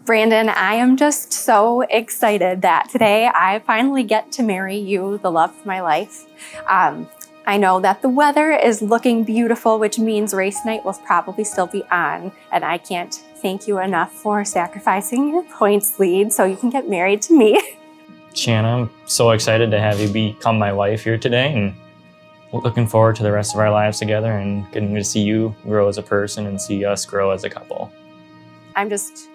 Brandon, I am just so excited that today I finally get to marry you, the love of my life. I know that the weather is looking beautiful, which means race night will probably still be on, and I can't thank you enough for sacrificing your points lead so you can get married to me. Shanna, I'm so excited to have you become my wife here today, and looking forward to the rest of our lives together and getting to see you grow as a person and see us grow as a couple. I'm just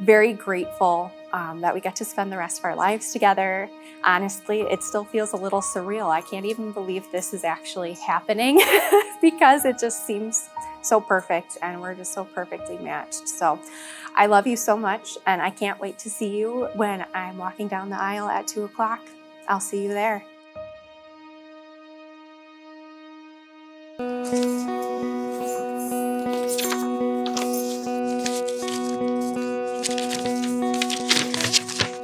very grateful that we get to spend the rest of our lives together. Honestly, it still feels a little surreal. I can't even believe this is actually happening because it just seems so perfect and we're just so perfectly matched. So I love you so much and I can't wait to see you when I'm walking down the aisle at 2 o'clock. I'll see you there.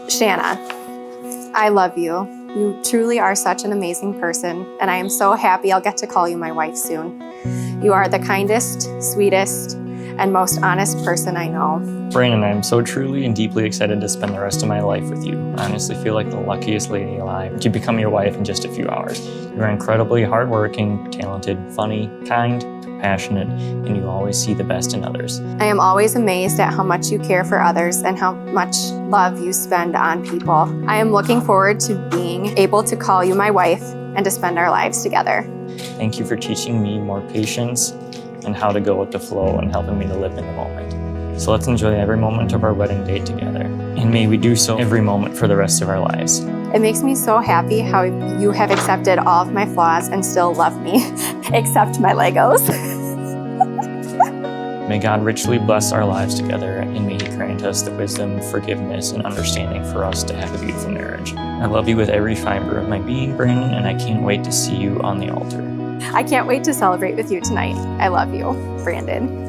Shanna, I love you. You truly are such an amazing person, and I am so happy I'll get to call you my wife soon. You are the kindest, sweetest, and most honest person I know. Brandon, I'm so truly and deeply excited to spend the rest of my life with you. I honestly feel like the luckiest lady alive to become your wife in just a few hours. You are incredibly hardworking, talented, funny, kind, passionate, and you always see the best in others. I am always amazed at how much you care for others and how much love you spend on people. I am looking forward to being able to call you my wife and to spend our lives together. Thank you for teaching me more patience and how to go with the flow and helping me to live in the moment. So let's enjoy every moment of our wedding day together, and may we do so every moment for the rest of our lives. It makes me so happy how you have accepted all of my flaws and still love me, except my Legos. May God richly bless our lives together, and may He grant us the wisdom, forgiveness, and understanding for us to have a beautiful marriage. I love you with every fiber of my being, Brandon, and I can't wait to see you on the altar. I can't wait to celebrate with you tonight. I love you, Brandon.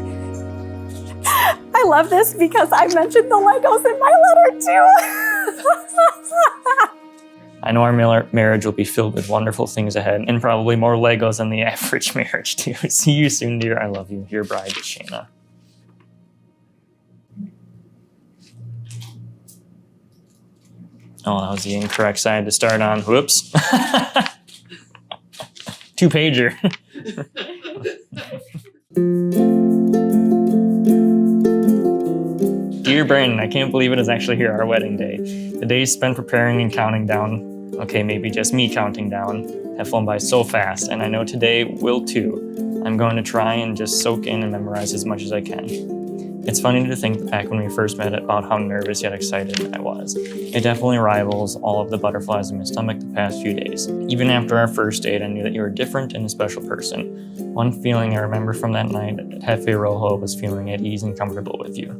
I love this because I mentioned the Legos in my letter too. I know our marriage will be filled with wonderful things ahead and probably more Legos than the average marriage too. See you soon, dear. I love you. Your bride, Shanna. Oh, that was the incorrect side to start on. Whoops. 2-pager. Dear Brandon, I can't believe it is actually here, our wedding day. The days spent preparing and counting down, okay, maybe just me counting down, have flown by so fast, and I know today will too. I'm going to try and just soak in and memorize as much as I can. It's funny to think back when we first met about how nervous yet excited I was. It definitely rivals all of the butterflies in my stomach the past few days. Even after our first date, I knew that you were different and a special person. One feeling I remember from that night at Hefe Rojo was feeling at ease and comfortable with you.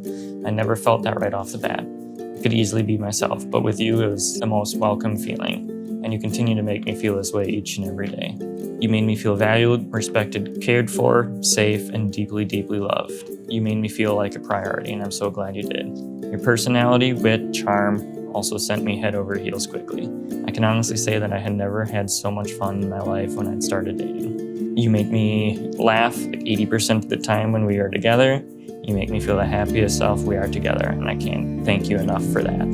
I never felt that right off the bat. I could easily be myself, but with you it was the most welcome feeling, and you continue to make me feel this way each and every day. You made me feel valued, respected, cared for, safe, and deeply, deeply loved. You made me feel like a priority, and I'm so glad you did. Your personality, wit, charm also sent me head over heels quickly. I can honestly say that I had never had so much fun in my life when I'd started dating. You make me laugh like 80% of the time when we are together. You make me feel the happiest self we are together, and I can't thank you enough for that.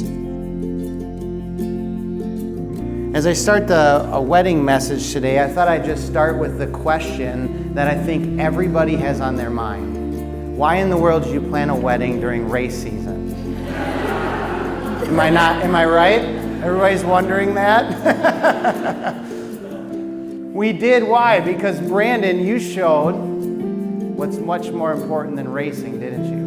As I start a wedding message today, I thought I'd just start with the question that I think everybody has on their mind. Why in the world did you plan a wedding during race season? Am I right? Everybody's wondering that? We did. Why? Because Brandon, you showed what's much more important than racing, didn't you?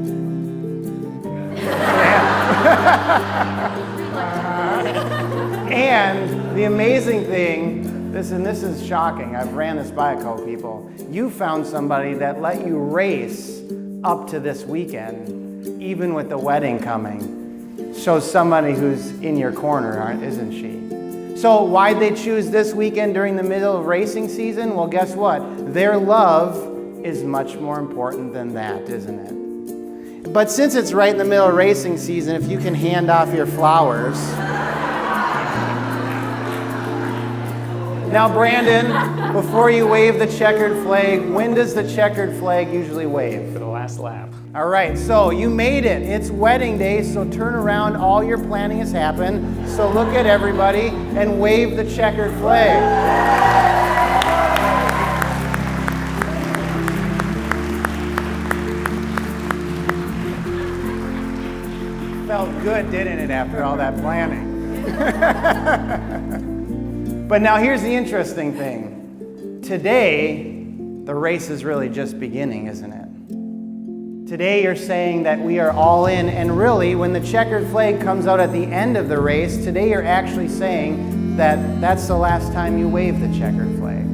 And the amazing thing, this is shocking, I've ran this by a couple people, you found somebody that let you race up to this weekend, even with the wedding coming. Shows somebody who's in your corner, isn't she? So why'd they choose this weekend during the middle of racing season? Well, guess what? Their love is much more important than that, isn't it? But since it's right in the middle of racing season, if you can hand off your flowers. Now, Brandon, before you wave the checkered flag, when does the checkered flag usually wave? For the last last lap. All right, so you made it. It's wedding day, so turn around. All your planning has happened. So look at everybody and wave the checkered flag. Felt good, didn't it, after all that planning? But now here's the interesting thing. Today, the race is really just beginning, isn't it? Today you're saying that we are all in, and really, when the checkered flag comes out at the end of the race, today you're actually saying that that's the last time you wave the checkered flag.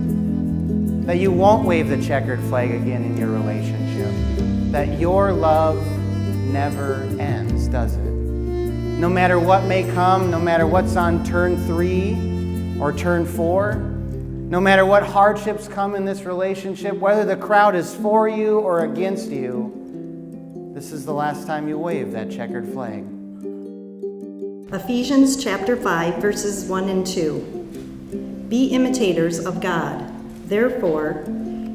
That you won't wave the checkered flag again in your relationship. That your love never ends, does it? No matter what may come, no matter what's on turn 3 or turn 4, no matter what hardships come in this relationship, whether the crowd is for you or against you, this is the last time you wave that checkered flag. Ephesians chapter 5, verses 1 and 2. Be imitators of God, therefore,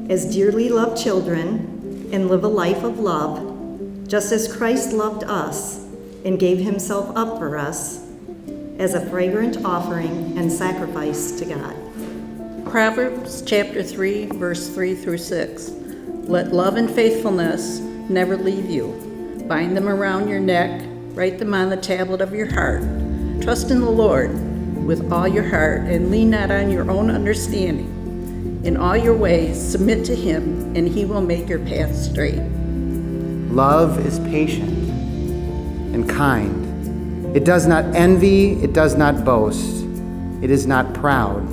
as dearly loved children, and live a life of love, just as Christ loved us and gave himself up for us as a fragrant offering and sacrifice to God. Proverbs chapter 3, verse 3 through 6. Let love and faithfulness never leave you. Bind them around your neck, write them on the tablet of your heart. Trust in the Lord with all your heart and lean not on your own understanding. In all your ways submit to him, and he will make your path straight. Love is patient and kind. It does not envy, it does not boast, it is not proud.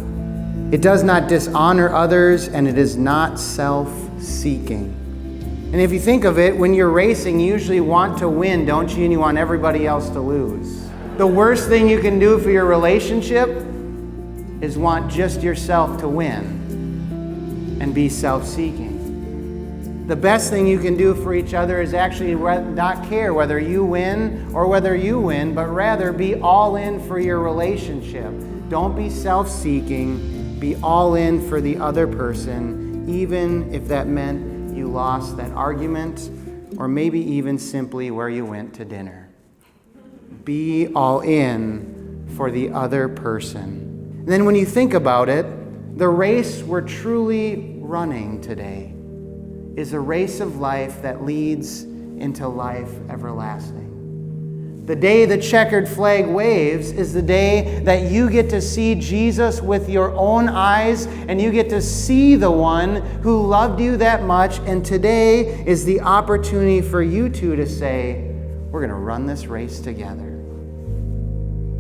It does not dishonor others, and it is not self-seeking. And if you think of it, when you're racing, you usually want to win, don't you? And you want everybody else to lose. The worst thing you can do for your relationship is want just yourself to win and be self-seeking. The best thing you can do for each other is actually not care whether you win or whether you win, but rather be all in for your relationship. Don't be self-seeking. Be all in for the other person, even if that meant you lost that argument, or maybe even simply where you went to dinner. Be all in for the other person. And then when you think about it, the race we're truly running today is a race of life that leads into life everlasting. The day the checkered flag waves is the day that you get to see Jesus with your own eyes, and you get to see the one who loved you that much. And today is the opportunity for you two to say, we're going to run this race together.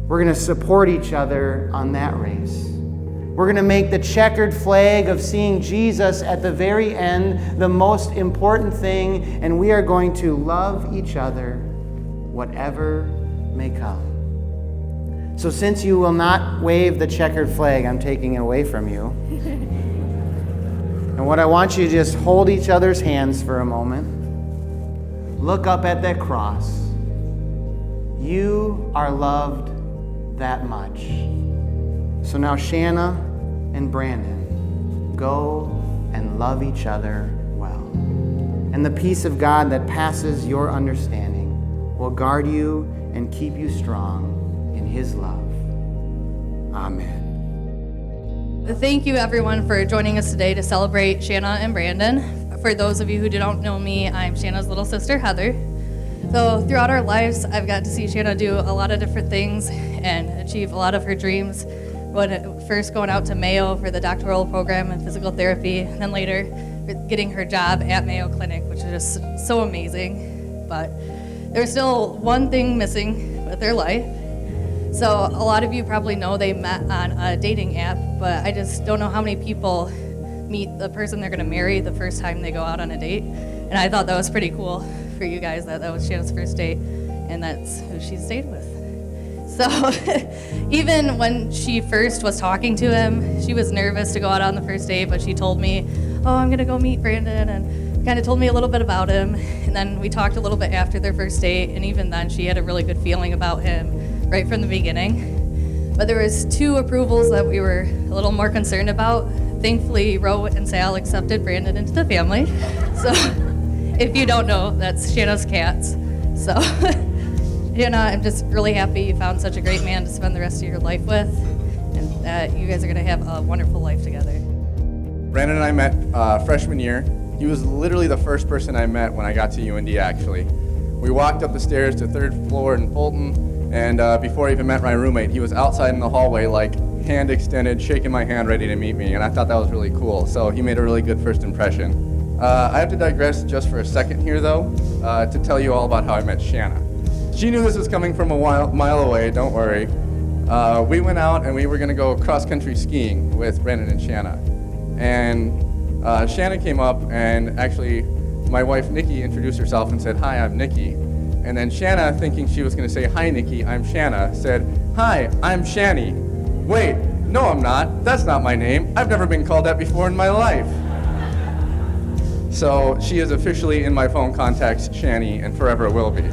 We're going to support each other on that race. We're going to make the checkered flag of seeing Jesus at the very end the most important thing, and we are going to love each other whatever may come. So since you will not wave the checkered flag, I'm taking it away from you. And what I want you to just hold each other's hands for a moment. Look up at that cross. You are loved that much. So now Shanna and Brandon, go and love each other well. And the peace of God that passes your understanding will guard you and keep you strong in his love. Amen. Thank you everyone for joining us today to celebrate Shanna and Brandon. For those of you who don't know me, I'm Shanna's little sister, Heather. So throughout our lives, I've got to see Shanna do a lot of different things and achieve a lot of her dreams. First going out to Mayo for the doctoral program in physical therapy, and then later getting her job at Mayo Clinic, which is just so amazing. But there's still one thing missing with their life. So a lot of you probably know they met on a dating app, but I just don't know how many people meet the person they're going to marry the first time they go out on a date. And I thought that was pretty cool for you guys, that was Shanna's first date, and that's who she stayed with. So even when she first was talking to him, she was nervous to go out on the first date, but she told me, oh, I'm going to go meet Brandon, and kind of told me a little bit about him. And then we talked a little bit after their first date, and even then she had a really good feeling about him right from the beginning. But there was 2 approvals that we were a little more concerned about. Thankfully, Ro and Sal accepted Brandon into the family. So If you don't know, that's Shanna's cats. So, Shanna, I'm just really happy you found such a great man to spend the rest of your life with, and that you guys are gonna have a wonderful life together. Brandon and I met freshman year. He was literally the first person I met when I got to UND, actually. We walked up the stairs to 3rd floor in Hilton, and before I even met my roommate, he was outside in the hallway, like, hand extended, shaking my hand, ready to meet me, and I thought that was really cool. So he made a really good first impression. I have to digress just for a second here, though, to tell you all about how I met Shanna. She knew this was coming from a mile away, don't worry. We went out and we were gonna go cross-country skiing with Brandon and Shanna. And Shanna came up, and actually my wife Nikki introduced herself and said, "Hi, I'm Nikki." And then Shanna, thinking she was gonna say, "Hi, Nikki, I'm Shanna," said, "Hi, I'm Shanny." Wait, no I'm not. That's not my name. I've never been called that before in my life. So she is officially in my phone contacts, Shanny, and forever will be.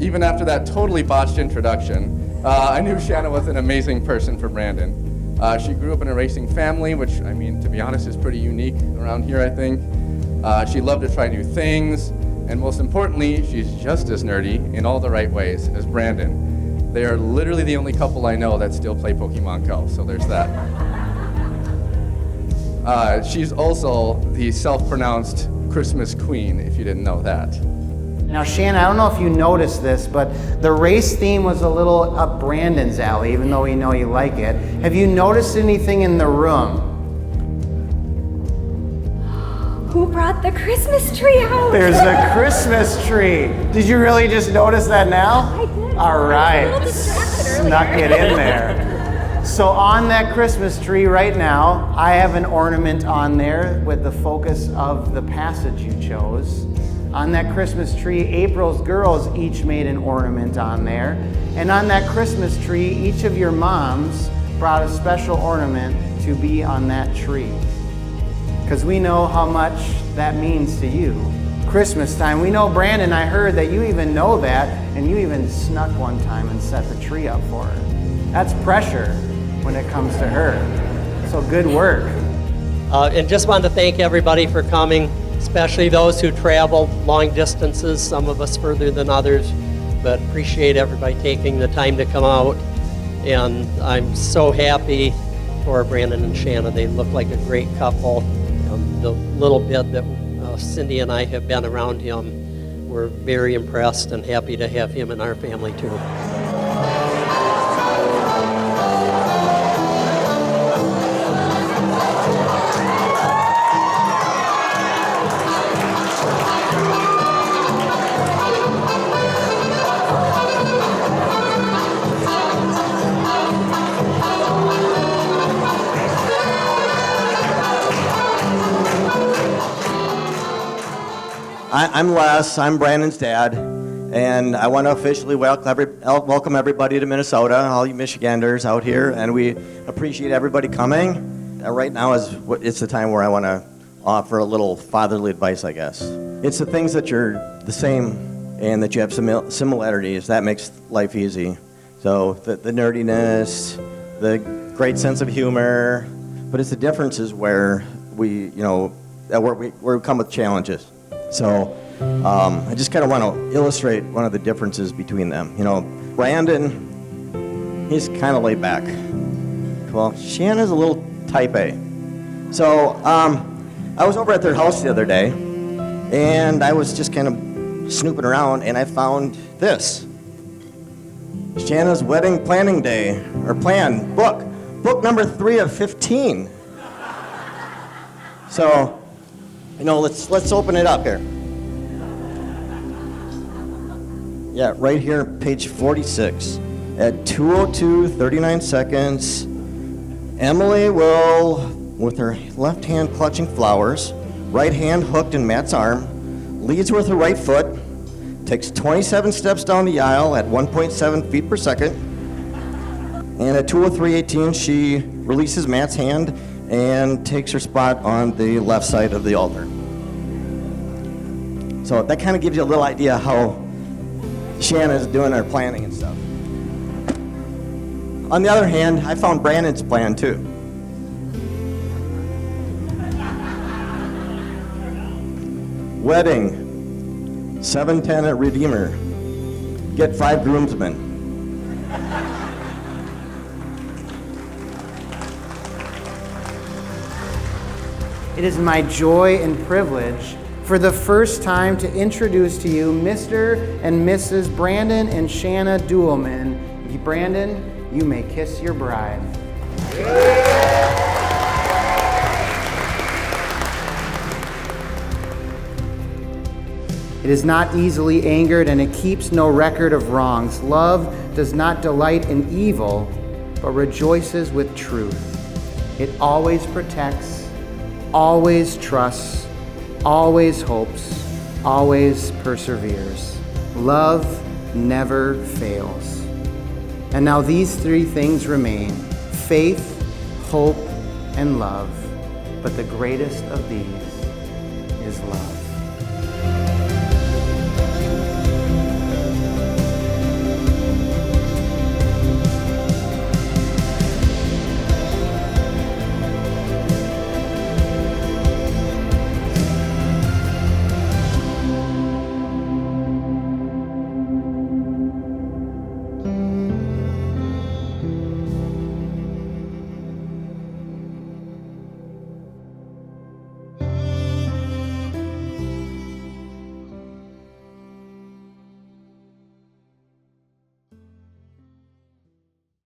Even after that totally botched introduction, I knew Shanna was an amazing person for Brandon. She grew up in a racing family, which, I mean, to be honest, is pretty unique around here, I think. She loved to try new things, and most importantly, she's just as nerdy in all the right ways as Brandon. They are literally the only couple I know that still play Pokemon Go, so there's that. She's also the self-pronounced Christmas queen, if you didn't know that. Now, Shanna, I don't know if you noticed this, but the race theme was a little up Brandon's alley, even though we know you like it. Have you noticed anything in the room? Who brought the Christmas tree out? There's a Christmas tree. Did you really just notice that now? I did. All right. I was a little distracted earlier. Snuck it in there. So on that Christmas tree right now, I have an ornament on there with the focus of the passage you chose. On that Christmas tree, April's girls each made an ornament on there. And on that Christmas tree, each of your moms brought a special ornament to be on that tree. Because we know how much that means to you. Christmas time. We know, Brandon, I heard that you even know that, and you even snuck one time and set the tree up for her. That's pressure when it comes to her. So good work. And just wanted to thank everybody for coming, especially those who travel long distances, some of us further than others, but appreciate everybody taking the time to come out. And I'm so happy for Brandon and Shanna. They look like a great couple. The little bit that Cindy and I have been around him, we're very impressed and happy to have him in our family too. I'm Les, I'm Brandon's dad, and I want to officially welcome everybody to Minnesota, all you Michiganders out here, and we appreciate everybody coming. Right now it's the time where I want to offer a little fatherly advice, I guess. It's the things that you're the same and that you have similarities, that makes life easy. So the nerdiness, the great sense of humor, but it's the differences where we come with challenges. So I just kind of want to illustrate one of the differences between them. You know, Brandon, he's kind of laid back. Well, Shanna's a little type A. So I was over at their house the other day, and I was just kind of snooping around, and I found this. Shanna's wedding planning day, or plan, book number 3 of 15. So, you know, let's open it up here. Yeah, right here, page 46. At 2:02, 39 seconds, Emily will, with her left hand clutching flowers, right hand hooked in Matt's arm, leads with her right foot, takes 27 steps down the aisle at 1.7 feet per second, and at 2:03:18, she releases Matt's hand and takes her spot on the left side of the altar. So that kind of gives you a little idea how Shanna's doing her planning and stuff. On the other hand, I found Brandon's plan too. Wedding, 7:10 at Redeemer. Get 5 groomsmen. It is my joy and privilege for the first time to introduce to you Mr. and Mrs. Brandon and Shanna Duelman. Brandon, you may kiss your bride. It is not easily angered, and it keeps no record of wrongs. Love does not delight in evil, but rejoices with truth. It always protects, always trusts, always hopes, always perseveres. Love never fails. And now these 3 things remain: faith, hope, and love. But the greatest of these is love.